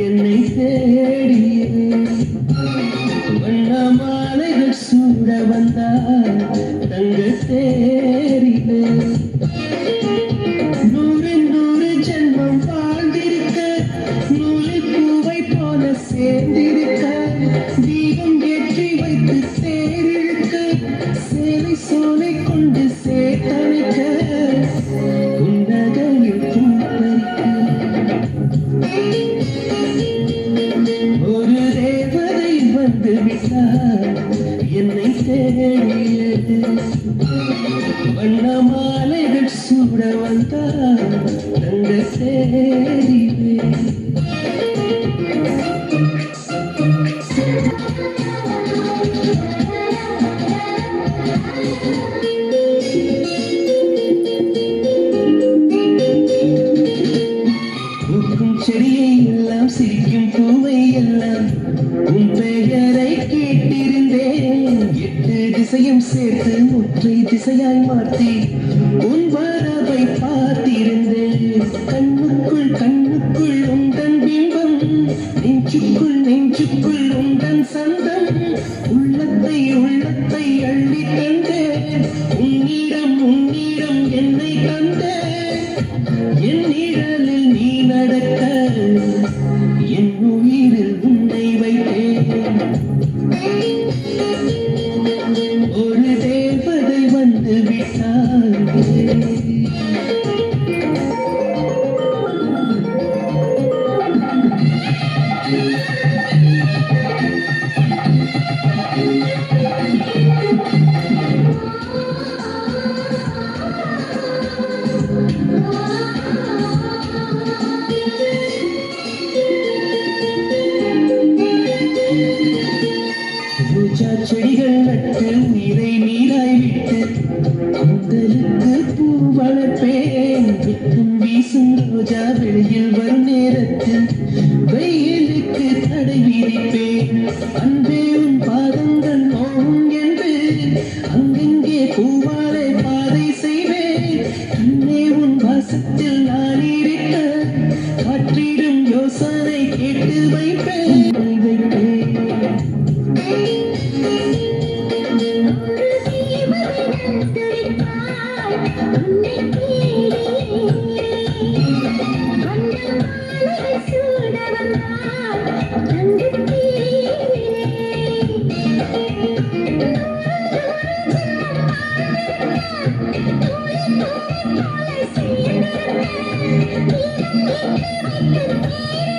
என்னை தேடியே வண்ண மாலைகள் சூட வந்தார் தங்க தேரிலே நூறு நூறு ஜென்மம் வாழ்ந்திருக்க நூலில் பூவை போல சேர்ந்திருக்க தீபம் ஏற்றி வைத்து தேரிழுக்க சேலை சோலை கொண்டு சேர்த்தணைக்க உன்னகையில் பூப்பறிக்க ஒரு தேவதை வந்து விட்டார் என்னை தேடியது வண்ண மாலைகள் சூட வந்தார் தங்க தேரிலே பூக்கும் செடியை எல்லாம் சிரிக்கும் பூவை எல்லாம் உன் பெயரை கேட்டிருந்தேன் எட்டு திசையும் சேர்த்து முற்றை திசையாய் மாற்றி உன் வரவை பார்த்திருந்தேன் கண்ணுக்குள் கண்ணுக்குள் உந்தன் பிம்பம் நெஞ்சுக்குள் நெஞ்சுக்குள் உந்தன் சந்தம் உள்ளத்தை உள்ளத்தை அள்ளி தந்தேன் உன்னிடம் உன்னிடம் என்னை தந்தேன் என் நிழலில் நீ நடக்க என் உயிரில் உன்னை வைத்தேன் ஒரு தேவதை வந்து விட்டாள் ரோஜா செடிகள் நட்டு உயிரை நீராய் விட்டு கூந்தலுக்கு பூ வளர்ப்பேன் விட்டும் வீசும் ரோஜா வெளியில் வரும் நேரத்தில் வெயிலுக்கு தடை விதிப்பேன் அன்பே உன் பாதங்கள் நோவும் என்று அங்கெங்கே பூவாலை பாதை செய்வேன் அன்னே உன் வாசத்தில் நான் இருக்க காற்றிடும் யோசனை கேட்டு வைப்பேன் Thank you.